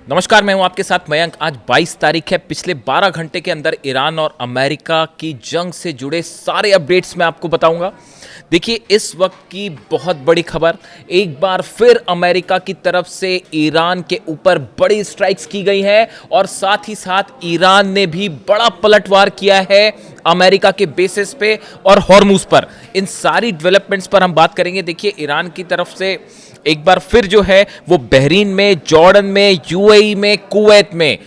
नमस्कार, मैं हूं आपके साथ मयंक। आज 22 तारीख है। पिछले 12 घंटे के अंदर ईरान और अमेरिका की जंग से जुड़े सारे अपडेट्स मैं आपको बताऊंगा। देखिए, इस वक्त की बहुत बड़ी खबर, एक बार फिर अमेरिका की तरफ से ईरान के ऊपर बड़ी स्ट्राइक्स की गई हैं और साथ ही साथ ईरान ने भी बड़ा पलटवार किया है अमेरिका के बेसिस पे और हॉर्मुज पर। इन सारी डेवलपमेंट्स पर हम बात करेंगे। देखिए, ईरान की तरफ से एक बार फिर जो है वो बहरीन में, जॉर्डन में, यूएई में, कुवैत में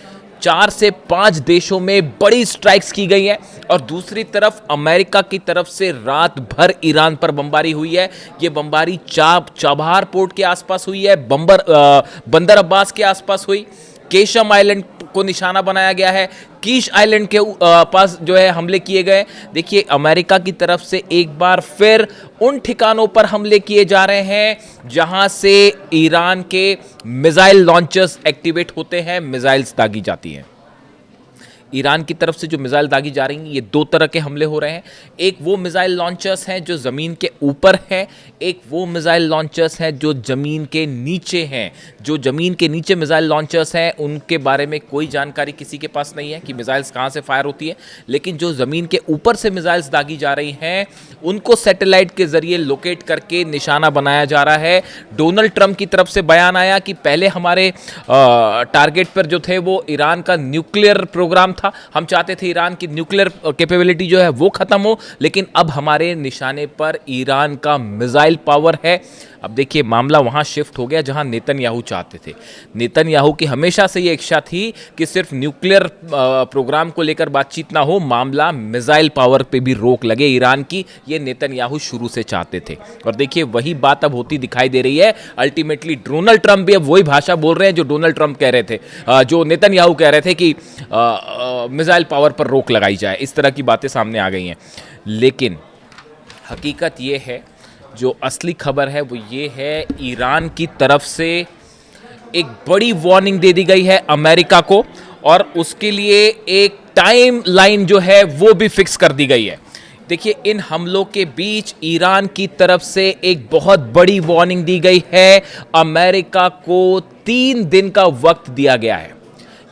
4 से 5 देशों में बड़ी स्ट्राइक्स की गई हैं और दूसरी तरफ अमेरिका की तरफ से रात भर ईरान पर बमबारी हुई है। ये बमबारी चाबहार पोर्ट के आसपास हुई है, बंदर अब्बास के आसपास हुई, केशम आइलैंड को निशाना बनाया गया है, कीश आइलैंड के पास जो है हमले किए गए। देखिए, अमेरिका की तरफ से एक बार फिर उन ठिकानों पर हमले किए जा रहे हैं जहां से ईरान के मिसाइल लॉन्चर्स एक्टिवेट होते हैं, मिसाइल्स दागी जाती हैं। ईरान की तरफ से जो मिसाइल दागी जा रही हैं, ये 2 तरह के हमले हो रहे हैं। एक वो मिसाइल लॉन्चर्स हैं जो ज़मीन के ऊपर हैं, एक वो मिसाइल लॉन्चर्स हैं जो ज़मीन के नीचे हैं। जो ज़मीन के नीचे मिसाइल लॉन्चर्स हैं उनके बारे में कोई जानकारी किसी के पास नहीं है कि मिसाइल्स कहाँ से फायर होती है, लेकिन जो ज़मीन के ऊपर से मिसाइल्स दागी जा रही हैं उनको सैटेलाइट के ज़रिए लोकेट करके निशाना बनाया जा रहा है। डोनाल्ड ट्रंप की तरफ से बयान आया कि पहले हमारे टारगेट पर जो थे वो ईरान का न्यूक्लियर प्रोग्राम था। हम चाहते थे ईरान की न्यूक्लियर कैपेबिलिटी जो है वो खत्म हो, लेकिन अब हमारे निशाने पर ईरान का मिसाइल पावर है। अब देखिए, मामला वहां शिफ्ट हो गया जहां नेतन्याहू चाहते थे। नेतन्याहू की हमेशा से ये इच्छा थी कि सिर्फ न्यूक्लियर प्रोग्राम को लेकर बातचीत ना हो, मामला मिसाइल पावर पे भी रोक लगे ईरान की। ये नेतन्याहू शुरू से चाहते थे और देखिए वही बात अब होती दिखाई दे रही है। अल्टीमेटली डोनाल्ड ट्रंप भी अब वही भाषा बोल रहे हैं जो डोनाल्ड ट्रंप कह रहे थे, जो नेतन्याहू कह रहे थे कि मिसाइल पावर पर रोक लगाई जाए। इस तरह की बातें सामने आ गई हैं, लेकिन हकीकत ये है, जो असली खबर है वो ये है, ईरान की तरफ से एक बड़ी वार्निंग दे दी गई है अमेरिका को और उसके लिए एक टाइम लाइन जो है वो भी फिक्स कर दी गई है। देखिए, इन हमलों के बीच ईरान की तरफ से एक बहुत बड़ी वार्निंग दी गई है। अमेरिका को 3 दिन का वक्त दिया गया है,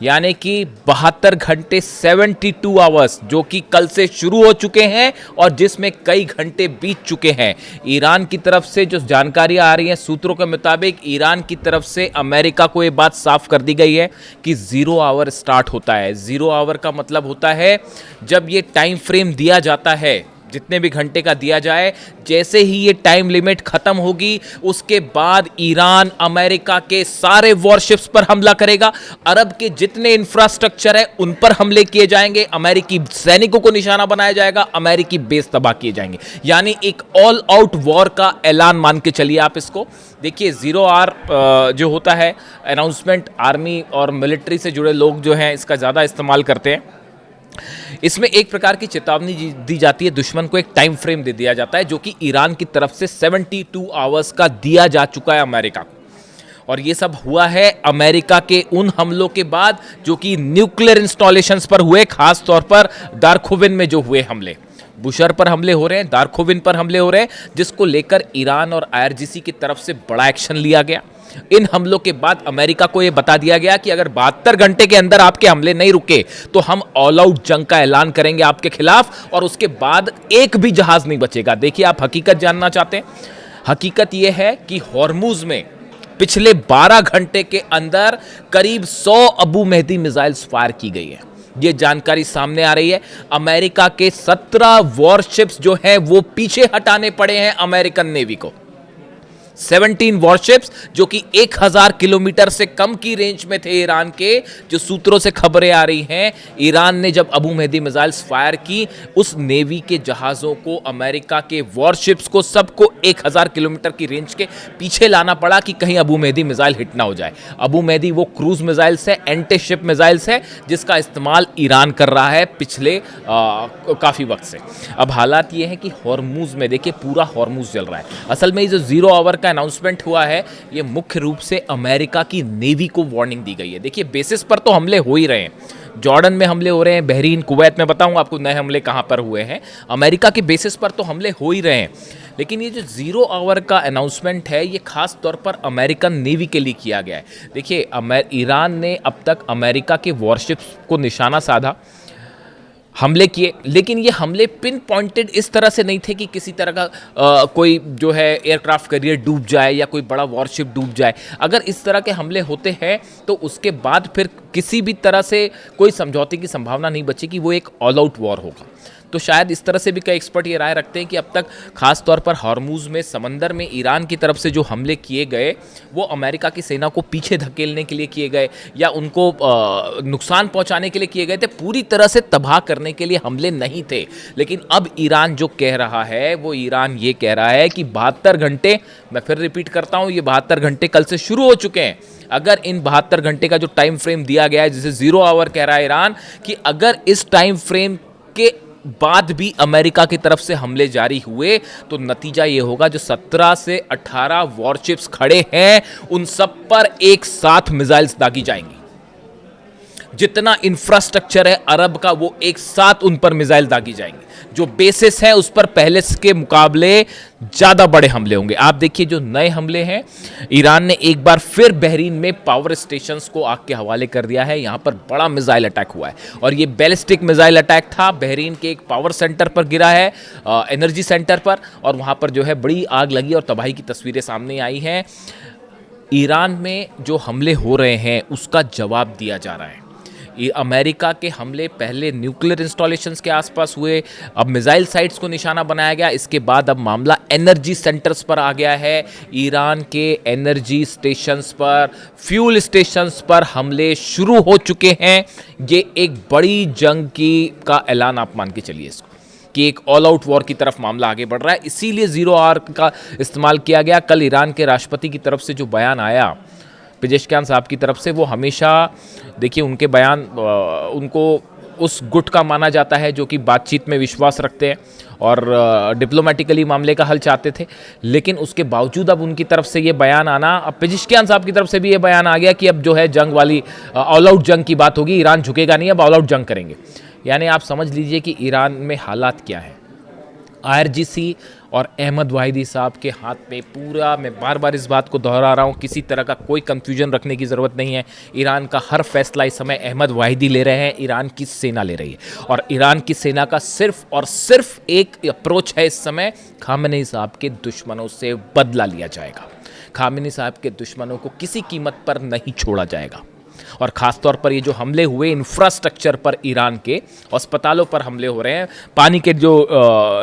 यानी कि 72 घंटे 72 आवर्स, जो कि कल से शुरू हो चुके हैं और जिसमें कई घंटे बीत चुके हैं। ईरान की तरफ से जो जानकारियां आ रही हैं सूत्रों के मुताबिक, ईरान की तरफ से अमेरिका को ये बात साफ कर दी गई है कि 0 आवर स्टार्ट होता है। 0 आवर का मतलब होता है जब ये टाइम फ्रेम दिया जाता है, जितने भी घंटे का दिया जाए, जैसे ही ये टाइम लिमिट खत्म होगी उसके बाद ईरान अमेरिका के सारे वॉरशिप्स पर हमला करेगा। अरब के जितने इंफ्रास्ट्रक्चर है उन पर हमले किए जाएंगे, अमेरिकी सैनिकों को निशाना बनाया जाएगा, अमेरिकी बेस तबाह किए जाएंगे। यानी एक ऑल आउट वॉर का ऐलान मान के चलिए आप इसको। देखिए, 0 आवर जो होता है अनाउंसमेंट, आर्मी और मिलिट्री से जुड़े लोग जो हैं इसका ज़्यादा इस्तेमाल करते हैं। इसमें एक प्रकार की चेतावनी दी जाती है, दुश्मन को एक टाइम फ्रेम दे दिया जाता है, जो कि ईरान की तरफ से 72 आवर्स का दिया जा चुका है अमेरिका को। और ये सब हुआ है अमेरिका के उन हमलों के बाद जो कि न्यूक्लियर इंस्टॉलेशंस पर हुए, खास तौर पर दारखुविन में जो हुए हमले। बुशर पर हमले हो रहे हैं, दारखुविन पर हमले हो रहे हैं, जिसको लेकर ईरान और आईआरजीसी की तरफ से बड़ा एक्शन लिया गया। इन हमलों के बाद अमेरिका को यह बता दिया गया कि अगर 72 घंटे के अंदर आपके हमले नहीं रुके तो हम ऑल आउट जंग का ऐलान करेंगे आपके खिलाफ और उसके बाद एक भी जहाज नहीं बचेगा। देखिए, आप हकीकत जानना चाहते हैं, हकीकत यह है कि हॉर्मुज में पिछले 12 घंटे के अंदर करीब 100 अबू मेहदी मिसाइल्स फायर की गई है। ये जानकारी सामने आ रही है। अमेरिका के 17 वॉरशिप्स जो हैं वो पीछे हटाने पड़े हैं अमेरिकन नेवी को। 17 वॉरशिप्स जो कि 1000 किलोमीटर से कम की रेंज में थे ईरान के, जो सूत्रों से खबरें आ रही हैं। ईरान ने जब अबू मेहदी मिसाइल्स फायर की, उस नेवी के जहाज़ों को, अमेरिका के वॉरशिप्स को, सबको 1000 किलोमीटर की रेंज के पीछे लाना पड़ा कि कहीं अबू मेहदी मिसाइल हिट ना हो जाए। अबू मेहदी वो क्रूज मिसाइल्स है, एंटी शिप मिसाइल्स है, जिसका इस्तेमाल ईरान कर रहा है पिछले काफ़ी वक्त से। अब हालात ये है कि हॉर्मुज में देखिए, पूरा हॉर्मुज जल रहा है। असल में ये जो 0 आवर का अनाउंसमेंट हुआ है, ये मुख्य रूप से अमेरिका की नेवी को वार्निंग दी गई है। देखिए, बेसिस पर तो हमले हो ही रहे हैं, जॉर्डन में हमले हो रहे हैं, बहरीन, कुवैत में बताऊंगा आपको नए हमले कहां पर हुए हैं। अमेरिका के बेसिस पर तो हमले हो ही रहे हैं, लेकिन ये जो 0 आवर का अनाउंसमेंट है ये खास तौर पर अमेरिकन नेवी के लिए किया गया है। देखिए ईरान ने अब तक अमेरिका के वॉरशिप्स को निशाना साधा, हमले किए, लेकिन ये हमले पिन पॉइंटेड इस तरह से नहीं थे कि किसी तरह का कोई जो है एयरक्राफ्ट कैरियर डूब जाए या कोई बड़ा वॉरशिप डूब जाए। अगर इस तरह के हमले होते हैं तो उसके बाद फिर किसी भी तरह से कोई समझौते की संभावना नहीं बची कि वो एक ऑल आउट वॉर होगा। तो शायद इस तरह से भी कई एक्सपर्ट ये राय रखते हैं कि अब तक खास तौर पर हॉर्मूज में समंदर में ईरान की तरफ से जो हमले किए गए वो अमेरिका की सेना को पीछे धकेलने के लिए किए गए या उनको नुकसान पहुंचाने के लिए किए गए थे, पूरी तरह से तबाह करने के लिए हमले नहीं थे। लेकिन अब ईरान जो कह रहा है वो ईरान ये कह रहा है कि 72 घंटे, मैं फिर रिपीट करता हूँ, ये 72 घंटे कल से शुरू हो चुके हैं। अगर इन 72 घंटे का जो टाइम फ्रेम दिया गया है, जिसे 0 आवर कह रहा है ईरान, कि अगर इस टाइम फ्रेम के बाद भी अमेरिका की तरफ से हमले जारी हुए तो नतीजा ये होगा जो 17 से 18 वॉरशिप्स खड़े हैं उन सब पर एक साथ मिसाइल्स दागी जाएंगी। जितना इंफ्रास्ट्रक्चर है अरब का वो एक साथ उन पर मिसाइल दागी जाएंगे। जो बेसिस है उस पर पहले के मुकाबले ज्यादा बड़े हमले होंगे। आप देखिए जो नए हमले हैं, ईरान ने एक बार फिर बहरीन में पावर स्टेशंस को आग के हवाले कर दिया है। यहां पर बड़ा मिसाइल अटैक हुआ है और ये बैलिस्टिक मिसाइल अटैक था। बहरीन के एक पावर सेंटर पर गिरा है, एनर्जी सेंटर पर, और वहां पर जो है बड़ी आग लगी और तबाही की तस्वीरें सामने आई हैं। ईरान में जो हमले हो रहे हैं उसका जवाब दिया जा रहा है। अमेरिका के हमले पहले न्यूक्लियर इंस्टॉलेशंस के आसपास हुए, अब मिसाइल साइट्स को निशाना बनाया गया, इसके बाद अब मामला एनर्जी सेंटर्स पर आ गया है। ईरान के एनर्जी स्टेशंस पर, फ्यूल स्टेशंस पर हमले शुरू हो चुके हैं। ये एक बड़ी जंग का ऐलान आप मान के चलिए इसको, कि एक ऑल आउट वॉर की तरफ मामला आगे बढ़ रहा है। इसीलिए 0 आवर का इस्तेमाल किया गया। कल ईरान के राष्ट्रपति की तरफ से जो बयान आया पेजेश्कियान साहब की तरफ से, वो हमेशा देखिए उनके बयान उनको उस गुट का माना जाता है जो कि बातचीत में विश्वास रखते हैं और डिप्लोमेटिकली मामले का हल चाहते थे। लेकिन उसके बावजूद अब उनकी तरफ से ये बयान आना, अब पेजेश्कियान साहब की तरफ से भी ये बयान आ गया कि अब जो है जंग वाली ऑल आउट जंग की बात होगी, ईरान झुकेगा नहीं, अब ऑल आउट जंग करेंगे। यानी आप समझ लीजिए कि ईरान में हालात क्या है। IRGC और अहमद वाहिदी साहब के हाथ में पूरा, मैं बार बार इस बात को दोहरा रहा हूँ, किसी तरह का कोई कंफ्यूजन रखने की ज़रूरत नहीं है। ईरान का हर फैसला इस समय अहमद वाहिदी ले रहे हैं, ईरान की सेना ले रही है। और ईरान की सेना का सिर्फ और सिर्फ एक अप्रोच है इस समय, खामेनी साहब के दुश्मनों से बदला लिया जाएगा। खामेनी साहब के दुश्मनों को किसी कीमत पर नहीं छोड़ा जाएगा। और ख़ास तौर पर ये जो हमले हुए इंफ्रास्ट्रक्चर पर, ईरान के अस्पतालों पर हमले हो रहे हैं, पानी के जो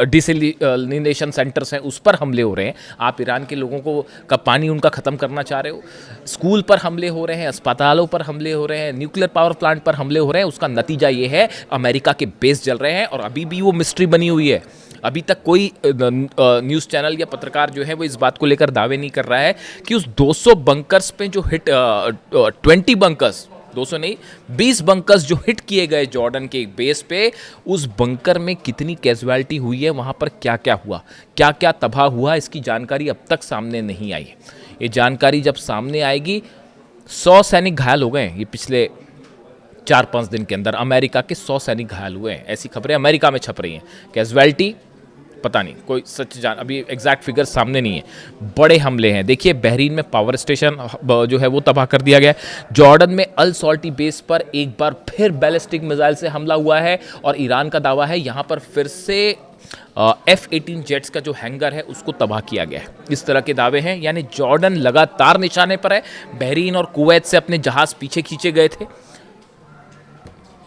डिसैलिनेशन सेंटर्स हैं उस पर हमले हो रहे हैं। आप ईरान के लोगों को का पानी उनका ख़त्म करना चाह रहे हो। स्कूल पर हमले हो रहे हैं, अस्पतालों पर हमले हो रहे हैं, न्यूक्लियर पावर प्लांट पर हमले हो रहे हैं। उसका नतीजा ये है अमेरिका के बेस जल रहे हैं और अभी भी वो मिस्ट्री बनी हुई है। अभी तक कोई न्यूज़ चैनल या पत्रकार जो है वो इस बात को लेकर दावे नहीं कर रहा है कि उस 200 बंकर्स पे जो हिट 20 बंकर्स, 200 नहीं 20 बंकर्स जो हिट किए गए जॉर्डन के एक बेस पे, उस बंकर में कितनी कैजुअलिटी हुई है, वहाँ पर क्या क्या हुआ, क्या क्या तबाह हुआ, इसकी जानकारी अब तक सामने नहीं आई है। ये जानकारी जब सामने आएगी, 100 सैनिक घायल हो गए ये पिछले 4-5 दिन के अंदर। अमेरिका के 100 सैनिक घायल हुए हैं, ऐसी खबरें अमेरिका में छप रही हैं। कैजुअलिटी पता नहीं, कोई सच अभी एग्जैक्ट फिगर सामने नहीं है। बड़े हमले हैं। देखिए बहरीन में पावर स्टेशन जो है वो तबाह कर दिया गया। जॉर्डन में अल सॉल्टी बेस पर एक बार फिर बैलिस्टिक मिसाइल से हमला हुआ है और ईरान का दावा है यहाँ पर फिर से F-18 जेट्स का जो हैंगर है उसको तबाह किया गया है। इस तरह के दावे हैं। यानी जॉर्डन लगातार निशाने पर है। बहरीन और कुवैत से अपने जहाज पीछे खींचे गए थे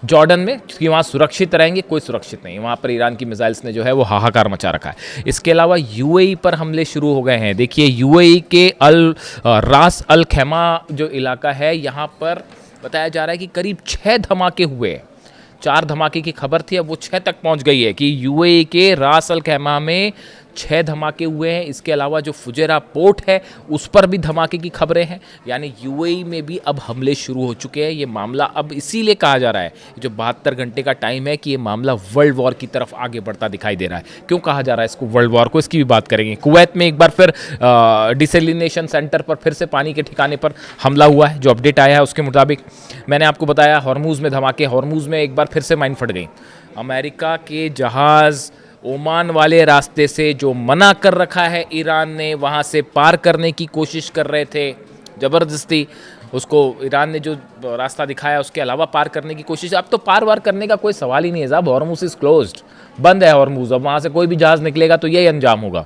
जॉर्डन में कि वहाँ सुरक्षित रहेंगे, कोई सुरक्षित नहीं। वहाँ पर ईरान की मिसाइल्स ने जो है वो हाहाकार मचा रखा है। इसके अलावा UAE पर हमले शुरू हो गए हैं। देखिए UAE के रास अल खैमा जो इलाका है, यहाँ पर बताया जा रहा है कि करीब 6 धमाके हुए। 4 धमाके की खबर थी, अब वो 6 तक पहुँच गई है कि UAE के रास अल खैमा में 6 धमाके हुए हैं। इसके अलावा जो फुजेरा पोर्ट है उस पर भी धमाके की खबरें हैं। यानी UAE में भी अब हमले शुरू हो चुके हैं। ये मामला अब इसीलिए कहा जा रहा है, जो 72 घंटे का टाइम है, कि ये मामला वर्ल्ड वॉर की तरफ आगे बढ़ता दिखाई दे रहा है। क्यों कहा जा रहा है इसको वर्ल्ड वॉर को, इसकी भी बात करेंगे। कुवैत में एक बार फिर डिसैलिनेशन सेंटर पर फिर से पानी के ठिकाने पर हमला हुआ है। जो अपडेट आया है उसके मुताबिक मैंने आपको बताया हॉर्मूज में धमाके, हॉर्मूज में एक बार फिर से माइन फट गई। अमेरिका के जहाज़ ओमान वाले रास्ते से जो मना कर रखा है ईरान ने, वहाँ से पार करने की कोशिश कर रहे थे ज़बरदस्ती। उसको ईरान ने जो रास्ता दिखाया उसके अलावा पार करने की कोशिश, अब तो पार वार करने का कोई सवाल ही नहीं है साहब। हॉर्मुज़ इज़ क्लोज्ड, बंद है हॉर्मुज़। अब वहाँ से कोई भी जहाज़ निकलेगा तो यही अंजाम होगा।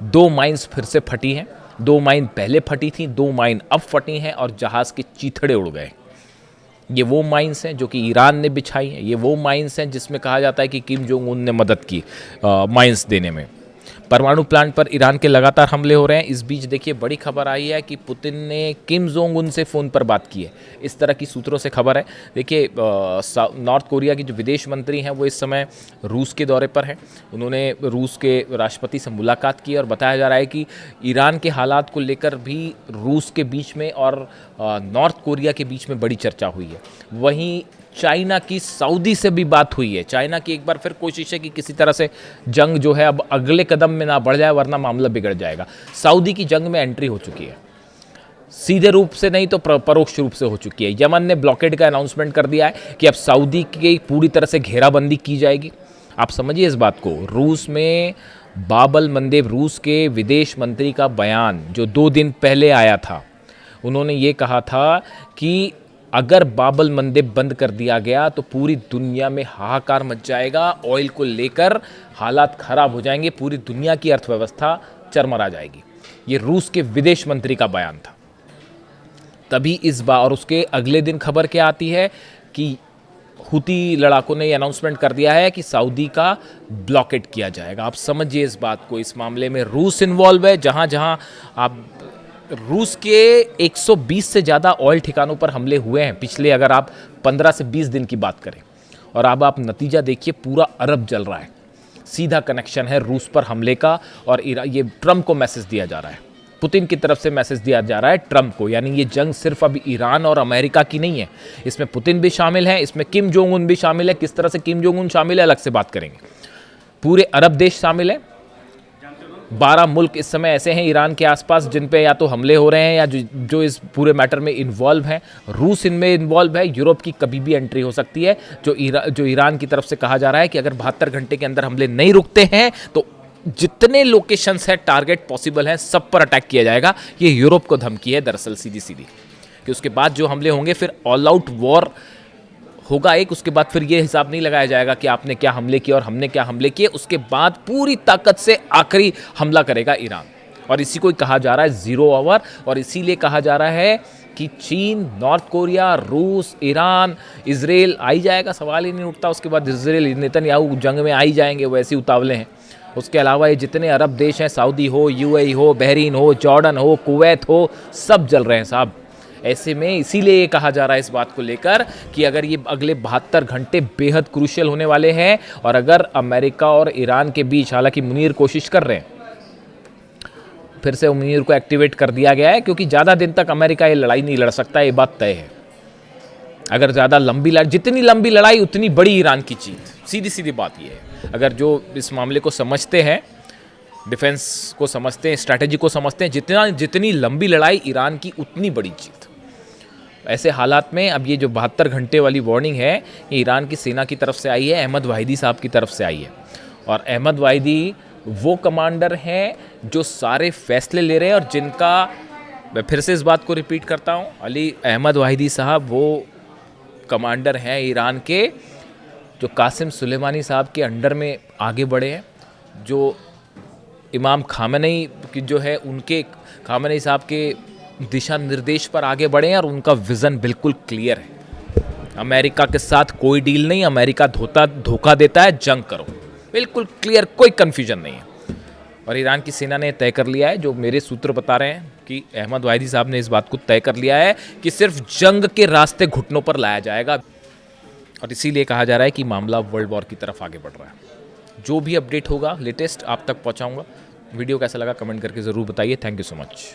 2 माइन्स फिर से फटी हैं। 2 माइन पहले फटी थी, 2 माइन अब फटी हैं और जहाज़ के चीथड़े उड़ गए। ये वो माइन्स हैं जो कि ईरान ने बिछाई हैं। ये वो माइन्स हैं जिसमें कहा जाता है कि किम जोंग उन ने मदद की माइन्स देने में। परमाणु प्लांट पर ईरान के लगातार हमले हो रहे हैं। इस बीच देखिए बड़ी खबर आई है कि पुतिन ने किम जोंग उन से फ़ोन पर बात की है, इस तरह की सूत्रों से खबर है। देखिए नॉर्थ कोरिया की जो विदेश मंत्री हैं वो इस समय रूस के दौरे पर हैं। उन्होंने रूस के राष्ट्रपति से मुलाकात की और बताया जा रहा है कि ईरान के हालात को लेकर भी रूस के बीच में और नॉर्थ कोरिया के बीच में बड़ी चर्चा हुई है। वहीं चाइना की सऊदी से भी बात हुई है। चाइना की एक बार फिर कोशिश है कि किसी तरह से जंग जो है अब अगले कदम में ना बढ़ जाए, वरना मामला बिगड़ जाएगा। सऊदी की जंग में एंट्री हो चुकी है, सीधे रूप से नहीं तो परोक्ष रूप से हो चुकी है। यमन ने ब्लॉकेड का अनाउंसमेंट कर दिया है कि अब सऊदी की पूरी तरह से घेराबंदी की जाएगी। आप समझिए इस बात को। रूस में बाबल मंदेव, रूस के विदेश मंत्री का बयान जो 2 दिन पहले आया था, उन्होंने ये कहा था कि अगर बाबल मंदेब बंद कर दिया गया तो पूरी दुनिया में हाहाकार मच जाएगा, ऑयल को लेकर हालात खराब हो जाएंगे, पूरी दुनिया की अर्थव्यवस्था चरमरा जाएगी। ये रूस के विदेश मंत्री का बयान था। तभी इस बार और उसके अगले दिन खबर क्या आती है कि हुती लड़ाकों ने ये अनाउंसमेंट कर दिया है कि सऊदी का ब्लॉकेट किया जाएगा। आप समझिए इस बात को। इस मामले में रूस इन्वॉल्व है। जहाँ जहाँ आप रूस के 120 से ज़्यादा ऑयल ठिकानों पर हमले हुए हैं पिछले, अगर आप 15 से 20 दिन की बात करें। और अब आप नतीजा देखिए, पूरा अरब जल रहा है। सीधा कनेक्शन है रूस पर हमले का और ये ट्रंप को मैसेज दिया जा रहा है, पुतिन की तरफ से मैसेज दिया जा रहा है ट्रंप को। यानी ये जंग सिर्फ अभी ईरान और अमेरिका की नहीं है, इसमें पुतिन भी शामिल है, इसमें किम जोंग उन भी शामिल है। किस तरह से किम जोंग उन शामिल है अलग से बात करेंगे। पूरे अरब देश शामिल है। 12 मुल्क इस समय ऐसे हैं ईरान के आसपास जिन पे या तो हमले हो रहे हैं या जो इस पूरे मैटर में इन्वॉल्व हैं। रूस इनमें इन्वॉल्व है। यूरोप की कभी भी एंट्री हो सकती है। जो ईरान की तरफ से कहा जा रहा है कि अगर 72 घंटे के अंदर हमले नहीं रुकते हैं तो जितने लोकेशंस है टारगेट पॉसिबल हैं सब पर अटैक किया जाएगा। ये यूरोप को धमकी है दरअसल सीधी सीधी, कि उसके बाद जो हमले होंगे फिर ऑल आउट वॉर होगा एक। उसके बाद फिर ये हिसाब नहीं लगाया जाएगा कि आपने क्या हमले किए और हमने क्या हमले किए। उसके बाद पूरी ताकत से आखिरी हमला करेगा ईरान। और इसी को कहा जा रहा है 0 आवर। और इसीलिए कहा जा रहा है कि चीन, नॉर्थ कोरिया, रूस, ईरान, इजराइल आई जाएगा, सवाल ही नहीं उठता। उसके बाद इजराइल, नेतन्याहू जंग में आई जाएंगे, वैसे उतावले हैं। उसके अलावा ये जितने अरब देश हैं, सऊदी हो, यूएई हो, बहरीन हो, जॉर्डन हो, कुवैत हो, सब जल रहे हैं साहब। ऐसे में इसीलिए ये कहा जा रहा है इस बात को लेकर कि अगर ये अगले 72 घंटे बेहद क्रूशियल होने वाले हैं और अगर अमेरिका और ईरान के बीच, हालांकि मुनीर कोशिश कर रहे हैं, फिर से मुनीर को एक्टिवेट कर दिया गया है क्योंकि ज़्यादा दिन तक अमेरिका ये लड़ाई नहीं लड़ सकता, ये बात तय है। अगर ज़्यादा लंबी जितनी लंबी लड़ाई उतनी बड़ी ईरान की जीत। सीधी सीधी बात ये है। अगर जो इस मामले को समझते हैं, डिफेंस को समझते हैं, स्ट्रैटेजी को समझते हैं, जितनी लंबी लड़ाई ईरान की उतनी बड़ी जीत। ऐसे हालात में अब ये जो 72 घंटे वाली वार्निंग है ये ईरान की सेना की तरफ से आई है, अहमद वाहिदी साहब की तरफ से आई है। और अहमद वाहिदी वो कमांडर हैं जो सारे फैसले ले रहे हैं और जिनका, मैं फिर से इस बात को रिपीट करता हूँ, अली अहमद वाहिदी साहब वो कमांडर हैं ईरान के जो कासिम सुलेमानी साहब के अंडर में आगे बढ़े हैं, जो इमाम खामेनी की जो है उनके खामेनी साहब के दिशा निर्देश पर आगे बढ़े हैं और उनका विज़न बिल्कुल क्लियर है। अमेरिका के साथ कोई डील नहीं, अमेरिका धोखा देता है, जंग करो, बिल्कुल क्लियर, कोई कन्फ्यूजन नहीं है। और ईरान की सेना ने तय कर लिया है, जो मेरे सूत्र बता रहे हैं कि अहमद वाहिदी साहब ने इस बात को तय कर लिया है कि सिर्फ जंग के रास्ते घुटनों पर लाया जाएगा। और इसीलिए कहा जा रहा है कि मामला वर्ल्ड वॉर की तरफ आगे बढ़ रहा है। जो भी अपडेट होगा लेटेस्ट आप तक पहुंचाऊंगा। वीडियो कैसा लगा कमेंट करके ज़रूर बताइए। Thank you so much.